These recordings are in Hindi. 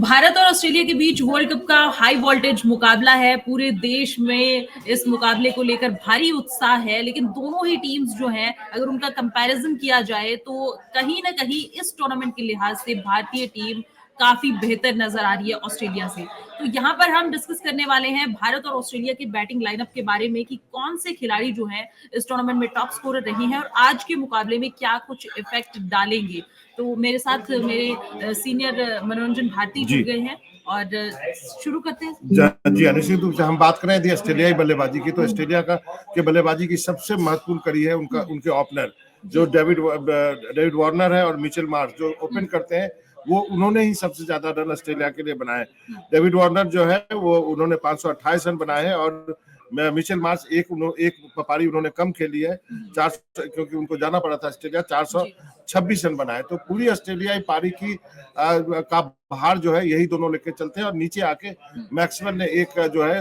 भारत और ऑस्ट्रेलिया के बीच वर्ल्ड कप का हाई वोल्टेज मुकाबला है। पूरे देश में इस मुकाबले को लेकर भारी उत्साह है, लेकिन दोनों ही टीम्स जो हैं, अगर उनका कंपैरिजन किया जाए तो कहीं ना कहीं इस टूर्नामेंट के लिहाज से भारतीय टीम काफी बेहतर नजर आ रही है ऑस्ट्रेलिया से। तो यहाँ पर हम डिस्कस करने वाले हैं भारत और ऑस्ट्रेलिया के बैटिंग लाइनअप के बारे में कि कौन से खिलाड़ी जो हैं इस टूर्नामेंट में टॉप स्कोरर रहे हैं और आज के मुकाबले में क्या कुछ इफेक्ट डालेंगे। तो मेरे साथ मेरे सीनियर मनोरंजन भारती जुड़ गए हैं और शुरू करते हैं। जी निश्चित रूप से हम बात करें यदि ऑस्ट्रेलियाई बल्लेबाजी की, तो ऑस्ट्रेलिया के बल्लेबाजी की सबसे महत्वपूर्ण कड़ी है उनके ओपनर जो डेविड वार्नर है और मिचेल मार्श जो ओपन करते हैं। वो उन्होंने ही सबसे ज्यादा रन ऑस्ट्रेलिया के लिए बनाए। डेविड वार्नर जो है वो उन्होंने 528 रन बनाए हैं और मिचेल मार्श एक पारी उन्होंने कम खेली है, 400, क्योंकि उनको जाना पड़ा था ऑस्ट्रेलिया, 426 रन बनाए। तो पूरी ऑस्ट्रेलियाई पारी की का भार जो है यही दोनों लेके चलते हैं। और नीचे आके मैक्सवेल ने एक जो है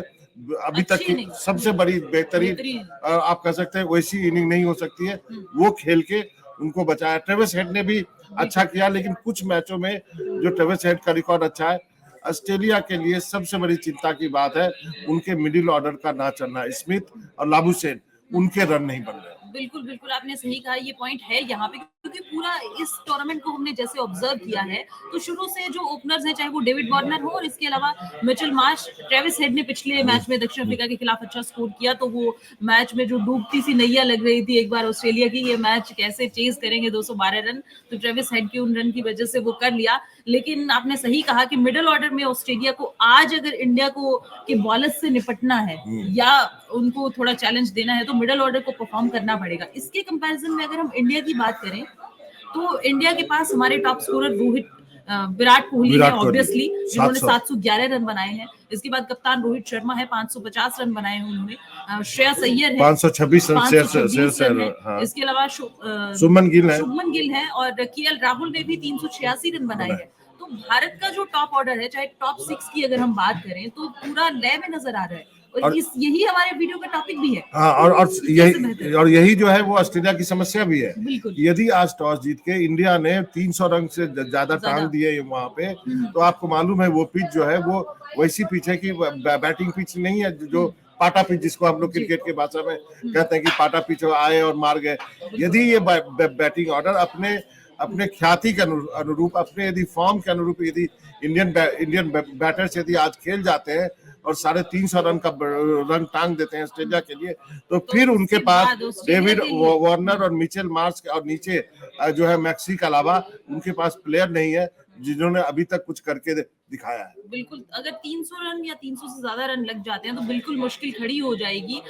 अभी तक की सबसे बड़ी बेहतरीन आप कह सकते हैं वैसी इनिंग नहीं हो सकती है, वो खेल के उनको बचाया। ट्रेविस हेड ने भी अच्छा किया, लेकिन कुछ मैचों में जो ट्रेविस हेड का रिकॉर्ड अच्छा है, ऑस्ट्रेलिया के लिए सबसे बड़ी चिंता की बात है उनके मिडिल ऑर्डर का ना चलना। स्मिथ और लाबुशेन उनके रन नहीं बन रहे। बिल्कुल बिल्कुल आपने सही कहा, ये पॉइंट है यहाँ पे, क्योंकि पूरा इस टूर्नामेंट को हमने जैसे ऑब्जर्व किया है तो शुरू से जो ओपनर्स हैं, चाहे वो डेविड वार्नर हो और इसके अलावा मिचेल मार्श, ट्रेविस हेड ने पिछले मैच में दक्षिण अफ्रीका के खिलाफ अच्छा स्कोर किया, तो वो मैच में जो डूबती सी नैया लग रही थी एक बार ऑस्ट्रेलिया की, ये मैच कैसे चेज करेंगे 212 रन, तो ट्रेविस हेड के उन रन की वजह से वो कर लिया। लेकिन आपने सही कहा कि मिडिल ऑर्डर में ऑस्ट्रेलिया को आज अगर इंडिया को के बॉलर्स से निपटना है या उनको थोड़ा चैलेंज देना है तो मिडिल ऑर्डर को परफॉर्म करना पड़ेगा। इसके कंपैरिजन में अगर हम इंडिया की बात करें तो इंडिया के पास हमारे टॉप स्कोरर विराट कोहली है ऑब्वियसली, जिन्होंने 711 रन बनाए हैं। इसके बाद कप्तान रोहित शर्मा है, 550 रन बनाए हैं उन्होंने। श्रेयस अय्यर है, 526 रन है। इसके अलावा शुभमन गिल है और केएल राहुल ने भी 386 रन बनाए हैं। तो भारत का जो टॉप ऑर्डर है, चाहे टॉप 6 की अगर हम बात करें, तो पूरा लय में नजर आ रहा है और यही हमारे वीडियो का टॉपिक भी है। हाँ, और यही जो है वो ऑस्ट्रेलिया की समस्या भी है। यदि आज टॉस जीत के इंडिया ने 300 रन से ज्यादा टांग दिए वहां पे, तो आपको मालूम है वो पिच जो है वो वैसी पिच है कि बैटिंग पिच नहीं है, जो पाटा पिच जिसको हम लोग क्रिकेट की भाषा में कहते हैं कि पाटा पिच आए और मार गए। यदि ये बैटिंग ऑर्डर अपने ख्याति के अनुरूप, अपने यदि फॉर्म के अनुरूप यदि इंडियन बैटर्स यदि आज खेल जाते हैं और 350 रन का रन टांग देते हैं ऑस्ट्रेलिया के लिए, तो फिर उनके पास डेविड वार्नर और मिचेल मार्श और नीचे जो है मैक्सी के अलावा उनके पास प्लेयर नहीं है जिन्होंने अभी तक कुछ करके दिखाया है। बिल्कुल, अगर 300 रन या 300 से ज्यादा रन लग जाते हैं तो बिल्कुल मुश्किल खड़ी हो जाएगी,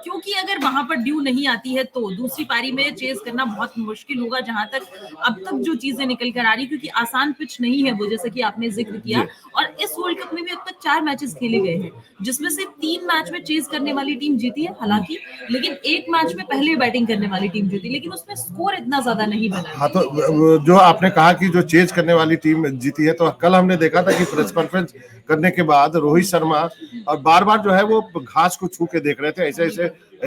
क्योंकि अगर वहां पर ड्यू नहीं आती है तो दूसरी पारी में चेज करना बहुत मुश्किल होगा। जहां तक अब तक जो चीजें निकल कर आ रही, क्योंकि आसान पिच नहीं है वो, जैसा कि आपने जिक्र किया। और इस वर्ल्ड कप में भी अब तक 4 मैचेस खेले गए हैं, जिसमें से 3 मैच में चेज करने वाली टीम जीती है हालांकि, लेकिन एक मैच में पहले बैटिंग करने वाली टीम जीती, लेकिन उसमें स्कोर इतना ज्यादा नहीं बना। हाँ, तो जो आपने कहा कि जो चेज करने वाली टीम जीती है, तो कल हमने देखा था कि प्रेस कॉन्फ्रेंस करने के बाद रोहित शर्मा और बार जो है वो घास को छू के देख रहे थे,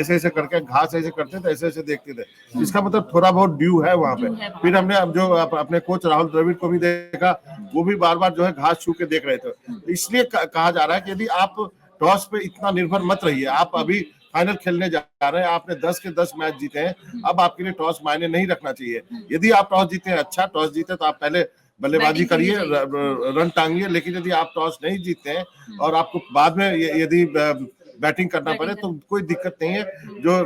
ऐसे करके घास ऐसे करते थे, ऐसे देखते थे। इसका मतलब थोड़ा बहुत ड्यू है वहां पे। फिर हमने जो अपने कोच राहुल द्रविड़ को भी देखा, वो भी बार जो है घास छू के देख रहे थे। तो इसलिए कहा जा रहा है कि यदि आप टॉस पे इतना निर्भर मत रहिए। आप अभी फाइनल खेलने जा रहे हैं, आपने 10 के 10 मैच जीते हैं, अब आपके लिए टॉस मायने नहीं रखना चाहिए। यदि आप टॉस जीते हैं, अच्छा टॉस जीते तो आप पहले बल्लेबाजी करिए, रन टांगिए। लेकिन यदि आप टॉस नहीं जीते हैं और आपको बाद में यदि बैटिंग करना पड़े तो कोई दिक्कत नहीं है। जो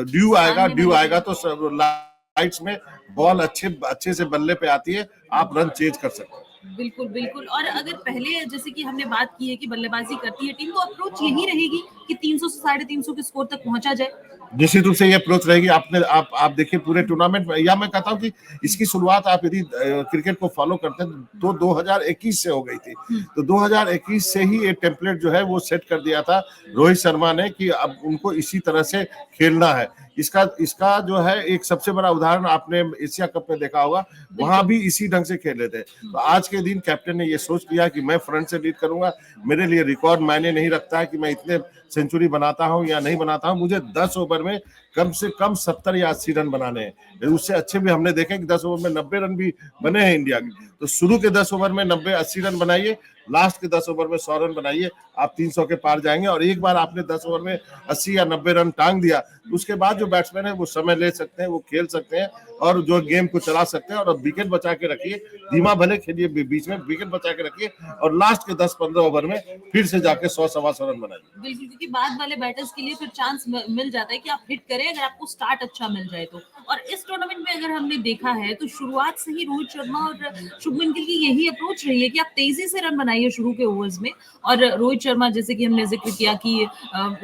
ड्यू आएगा तो लाइट्स में बॉल अच्छे से बल्ले पे आती है, आप रन चेज कर सकते हैं। बिल्कुल। और अगर पहले जैसे कि हमने बात की है कि बल्लेबाजी करती है टीम, तो अप्रोच यही रहेगी कि 300 से 350 के स्कोर तक पहुंचा जाए। निश्चित रूप से ये अप्रोच रहेगी। आप देखिए पूरे टूर्नामेंट में, या मैं कहता हूं कि इसकी शुरुआत आप यदि क्रिकेट को फॉलो करते हैं तो 2021 से हो गई थी। तो 2021 से ही ये टेम्पलेट जो है वो सेट कर दिया था रोहित शर्मा ने कि अब उनको इसी तरह से खेलना है। इसका जो है एक सबसे बड़ा उदाहरण आपने एशिया कप में देखा होगा, वहां भी इसी ढंग से खेले थे। तो आज के दिन कैप्टन ने ये सोच लिया कि मैं फ्रंट से लीड करूंगा, मेरे लिए रिकॉर्ड मायने नहीं रखता है कि मैं इतने सेंचुरी बनाता हूं या नहीं बनाता हूं, मुझे 10 ओवर ओवर में कम से कम 70 या 80 रन बनाने हैं। उससे अच्छे भी हमने देखे कि 10 ओवर में 90 रन भी बने हैं इंडिया के। तो शुरू के 10 ओवर में 90-80 रन बनाइए, लास्ट के 10 ओवर में 100 रन बनाइए, आप 300 के पार जाएंगे। और एक बार आपने 10 ओवर में 80 या 90 रन टांग दिया, उसके बाद जो बैट्समैन है वो समय ले सकते हैं, वो खेल सकते हैं और जो गेम को चला सकते हैं। और विकेट बचा के रखिए, धीमा भले खेलिए, बीच में विकेट बचा के रखिए और लास्ट के 10-15 ओवर में फिर से जाके 100-125 रन बनाइए। बिल्कुल, क्योंकि बाद वाले बैटर्स के लिए फिर चांस मिल जाता है कि आप हिट करें अगर आपको स्टार्ट अच्छा मिल जाए तो। और इस टूर्नामेंट में अगर हमने देखा है तो शुरुआत से ही रोहित शर्मा और शुभमन गिल की यही अप्रोच रही है कि आप तेजी से रन बनाइए शुरू के ओवर्स में। और रोहित शर्मा, जैसे कि हमने जिक्र किया कि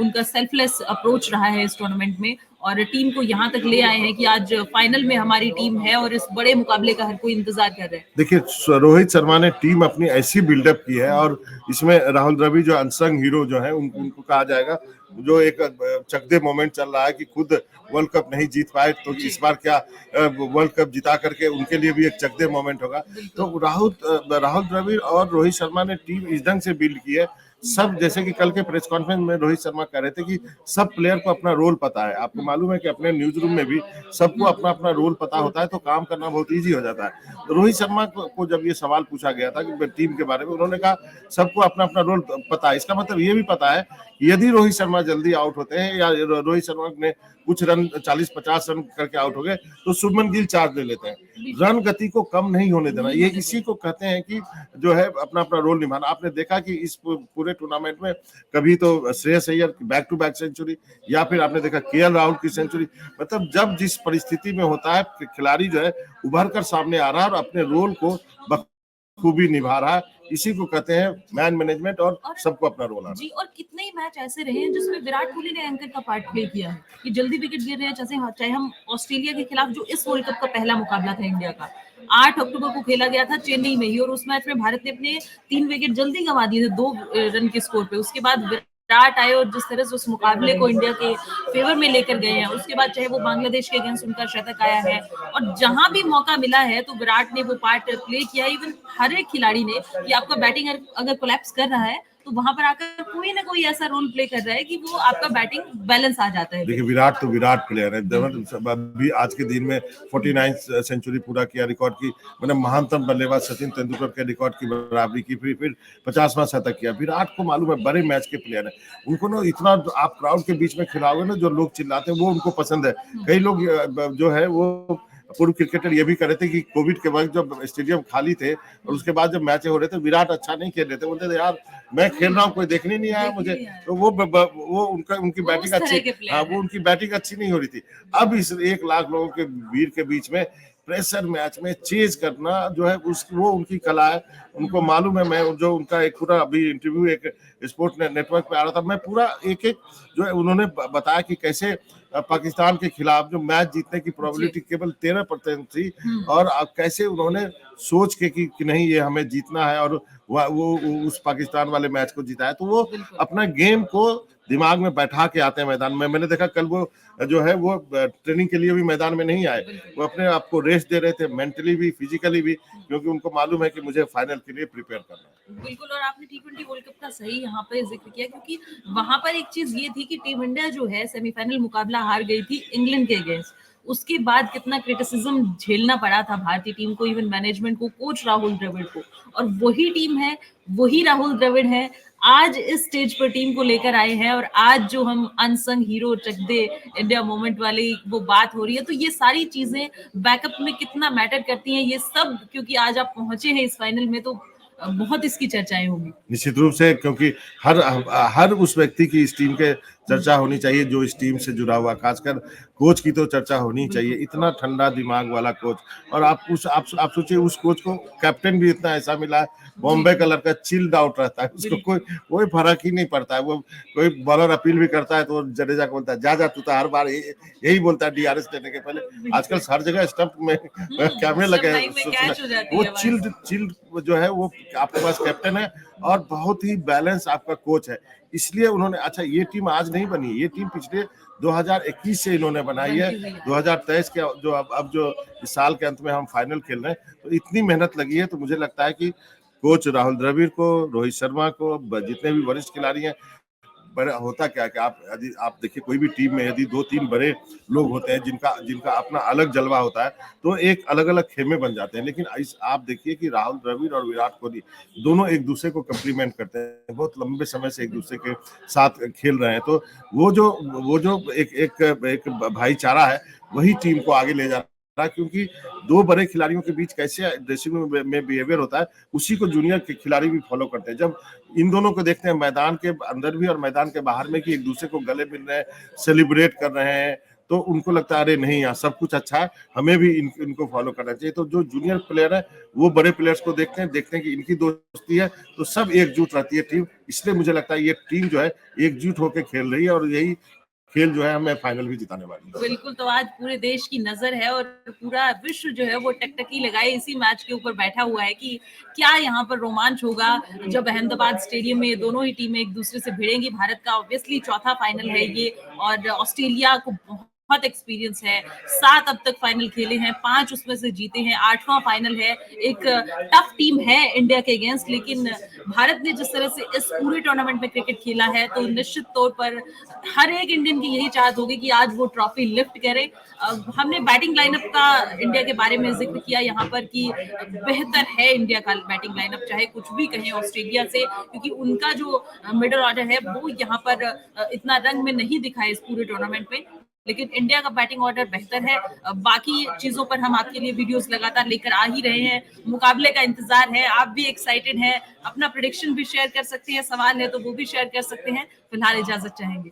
उनका सेल्फलेस अप्रोच रहा है इस टूर्नामेंट में और टीम को यहाँ तक ले आए हैं कि आज फाइनल में हमारी टीम है और इस बड़े मुकाबले का हर कोई इंतजार कर रहा है। देखिए, रोहित शर्मा ने टीम अपनी ऐसी बिल्डअप की है और इसमें राहुल द्रविड़ जो अनसंग हीरो जो है उनको कहा जाएगा, जो एक चक दे मोमेंट चल रहा है कि खुद वर्ल्ड कप नहीं जीत पाए तो इस बार क्या वर्ल्ड कप जिता करके उनके लिए भी एक चक दे मोमेंट होगा। तो राहुल द्रविड़ और रोहित शर्मा ने टीम इस ढंग से बिल्ड की है। सब, जैसे कि कल के प्रेस कॉन्फ्रेंस में रोहित शर्मा कह रहे थे कि सब प्लेयर को अपना रोल पता है। आपको मालूम है कि अपने न्यूज रूम में भी सबको अपना अपना रोल पता होता है, तो काम करना बहुत इजी हो जाता है। तो रोहित शर्मा को जब ये सवाल पूछा गया था कि टीम के बारे में, उन्होंने कहा सबको अपना अपना रोल पता है। इसका मतलब ये भी पता है कि यदि रोहित शर्मा जल्दी आउट होते हैं या रोहित शर्मा ने कुछ रन 40-50 रन करके आउट हो गए तो शुभमन गिल चार्ज ले लेते हैं। रन गति को कम नहीं होने देना, ये इसी को कहते हैं कि जो है अपना अपना रोल निभाना। आपने देखा कि इस पूरे टूर्नामेंट में कभी तो Shreyas Iyer back to back century, या फिर आपने देखा केएल राहुल की सेंचुरी। मतलब जब जिस परिस्थिति में होता है खिलाड़ी जो है उभर कर सामने आ रहा है और अपने रोल को बखूबी निभा रहा है। इसी को कहते हैं मैन मैनेजमेंट और सबको अपना रोल आना। जी, और कितने ही मैच ऐसे रहे हैं जिसमें विराट कोहली ने एंकर का पार्ट प्ले किया है कि जल्दी विकेट गिर रहे हैं, चाहे हम ऑस्ट्रेलिया के खिलाफ जो इस वर्ल्ड कप का पहला मुकाबला था इंडिया का, 8 अक्टूबर को खेला गया था चेन्नई में ही, और उस मैच में भारत ने अपने 3 विकेट जल्दी गंवा दिए थे 2 रन के स्कोर पे। उसके बाद विराट आए और जिस तरह से उस मुकाबले को इंडिया के फेवर में लेकर गए हैं, उसके बाद चाहे वो बांग्लादेश के अगेंस्ट उनका शतक आया है और जहां भी मौका मिला है तो विराट ने वो पार्ट प्ले किया। इवन हर एक खिलाड़ी ने कि आपका बैटिंग अगर कोलैप्स कर रहा है तो वहां पर आकर कोई ना कोई ऐसा रोल प्ले कर रहा है कि वो आपका बैटिंग बैलेंस आ जाता है। देखिए, विराट तो विराट प्लेयर है। अभी आज के दिन में 49 सेंचुरी पूरा किया, रिकॉर्ड की, मतलब महानतम बल्लेबाज सचिन तेंदुलकर के रिकॉर्ड की बराबरी की, फिर 50वां शतक किया। विराट को मालूम है बड़े मैच के प्लेयर है, उनको ना इतना आप क्राउड के बीच में खिलाओगे ना, जो लोग चिल्लाते हैं वो उनको पसंद है। कई लोग जो है वो पूर्व क्रिकेटर ये भी कर रहे थे कि कोविड के वक्त जब स्टेडियम खाली थे और उसके बाद जब मैच हो रहे थे विराट अच्छा नहीं खेल रहे थे, बोलते थे यार मैं खेल रहा हूँ, कोई देखने नहीं आया मुझे। तो वो उनकी बैटिंग अच्छी, वो उनकी बैटिंग अच्छी नहीं हो रही थी। अब इस 1 लाख लोगों के भीड़ के बीच में प्रेशर मैच में चेज करना जो है वो उनकी कला है। उनको मालूम है। मैं जो उनका एक पूरा अभी इंटरव्यू एक स्पोर्ट नेटवर्क पे आ रहा था, मैं पूरा एक जो है उन्होंने बताया कि कैसे पाकिस्तान के खिलाफ जो मैच जीतने की प्रोबेबिलिटी केवल 13% थी और कैसे उन्होंने सोच के कि नहीं ये हमें जीतना है और वो उस पाकिस्तान वाले मैच को जिताया। तो वो अपना गेम को दिमाग में बैठा के आते हैं मैदान में। मैंने देखा कल वो जो है वो ट्रेनिंग के लिए भी मैदान में नहीं आए, वो अपने आप को रेस्ट दे रहे थे, मेंटली भी फिजिकली भी, क्योंकि उनको मालूम है कि मुझे फाइनल के लिए प्रिपेयर करना है। बिल्कुल, और आपने T20 वर्ल्ड कप का सही यहाँ पे जिक्र किया, क्योंकि वहां पर एक चीज ये थी कि टीम इंडिया जो है सेमीफाइनल मुकाबला हार गई थी इंग्लैंड के अगेंस्ट। उसके बाद कितना क्रिटिसिज्म झेलना पड़ा था भारतीय टीम को, इवन मैनेजमेंट को, कोच राहुल द्रविड़ को, और वही टीम है, वही राहुल द्रविड़ है आज इस स्टेज पर टीम को लेकर आए हैं। और आज जो हम अनसंग हीरो चक दे इंडिया मोमेंट वाली वो बात हो रही है, तो ये सारी चीजें बैकअप में कितना मैटर करती हैं ये सब, क्योंकि आज आप पहुंचे हैं इस फाइनल में तो बहुत इसकी चर्चाएं होंगी निश्चित रूप से, क्योंकि हर उस व्यक्ति की इस टीम के चर्चा होनी चाहिए जो इस टीम से जुड़ा हुआ, खासकर कोच की तो चर्चा होनी चाहिए। इतना ठंडा दिमाग वाला कोच, और आप सोचिए उस कोच को कैप्टन भी इतना ऐसा मिला है, बॉम्बे कलर का चिल्ड आउट रहता है, उसको कोई फर्क ही नहीं पड़ता है। वो कोई बॉलर अपील भी करता है तो जडेजा को बोलता है जा तू, तो हर बार यही बोलता है DRS देने के पहले। आजकल हर जगह स्टंप में कैमरे लगे हैं, वो चिल्ड जो है वो आपके पास कैप्टन है और बहुत ही बैलेंस आपका कोच है। इसलिए उन्होंने, अच्छा ये टीम आज नहीं बनी, ये टीम पिछले 2021 से इन्होंने बनाई है। 2023 के जो अब जो इस साल के अंत में हम फाइनल खेल रहे हैं, तो इतनी मेहनत लगी है। तो मुझे लगता है कि कोच राहुल द्रविड़ को, रोहित शर्मा को, जितने भी वरिष्ठ खिलाड़ी हैं, बड़ा होता क्या है कि आप यदि आप देखिए कोई भी टीम में यदि 2-3 बड़े लोग होते हैं जिनका जिनका अपना अलग जलवा होता है, तो एक अलग-अलग खेमे बन जाते हैं। लेकिन आप देखिए कि राहुल द्रविड़ और विराट कोहली दोनों एक दूसरे को कॉम्प्लीमेंट करते हैं, बहुत लंबे समय से एक दूसरे के साथ खेल रहे हैं। तो वो जो एक भाईचारा है, वही टीम को आगे ले जा रहा है, क्योंकि 2 बड़े खिलाड़ियों के बीच कैसे ड्रेसिंग रूम में बिहेवियर होता है, उसी को जूनियर के खिलाड़ी भी फॉलो करते हैं। जब इन दोनों को देखते हैं मैदान के अंदर भी और मैदान के बाहर में कि एक दूसरे को गले मिल रहे हैं, सेलिब्रेट कर रहे हैं, तो उनको लगता है अरे नहीं यार सब कुछ अच्छा है, हमें भी इनको फॉलो करना चाहिए। तो जो जूनियर प्लेयर है वो बड़े प्लेयर्स को देखते हैं कि इनकी दोस्ती है, तो सब एकजुट रहती है टीम। इसलिए मुझे लगता है ये टीम जो है एकजुट होकर खेल रही है और यही खेल जो है हमें फाइनल भी जिताने वाली है। बिल्कुल, तो आज पूरे देश की नजर है और पूरा विश्व जो है वो टकटकी लगाए इसी मैच के ऊपर बैठा हुआ है कि क्या यहाँ पर रोमांच होगा जब अहमदाबाद स्टेडियम में दोनों ही टीमें एक दूसरे से भिड़ेंगी। भारत का ऑब्वियसली चौथा फाइनल है ये, और ऑस्ट्रेलिया को बहुत एक्सपीरियंस है, 7 अब तक फाइनल खेले हैं, 5 उसमें से जीते हैं, 8वां फाइनल है। एक टफ टीम है इंडिया के अगेंस्ट, लेकिन भारत ने जिस तरह से इस पूरे टूर्नामेंट में क्रिकेट खेला है तो निश्चित तौर पर हर एक इंडियन की यही चाहत होगी कि आज वो ट्रॉफी लिफ्ट करे। हमने बैटिंग लाइनअप का इंडिया के बारे में जिक्र किया यहाँ पर कि बेहतर है इंडिया का बैटिंग लाइनअप, चाहे कुछ भी कहें ऑस्ट्रेलिया से, क्योंकि उनका जो मिडिल ऑर्डर है वो यहाँ पर इतना रंग में नहीं दिखा है इस पूरे टूर्नामेंट में, लेकिन इंडिया का बैटिंग ऑर्डर बेहतर है। बाकी चीजों पर हम आपके लिए वीडियोस लगातार लेकर आ ही रहे हैं। मुकाबले का इंतजार है, आप भी एक्साइटेड हैं, अपना प्रेडिक्शन भी शेयर कर सकते हैं, सवाल है तो वो भी शेयर कर सकते हैं। फिलहाल इजाजत चाहेंगे।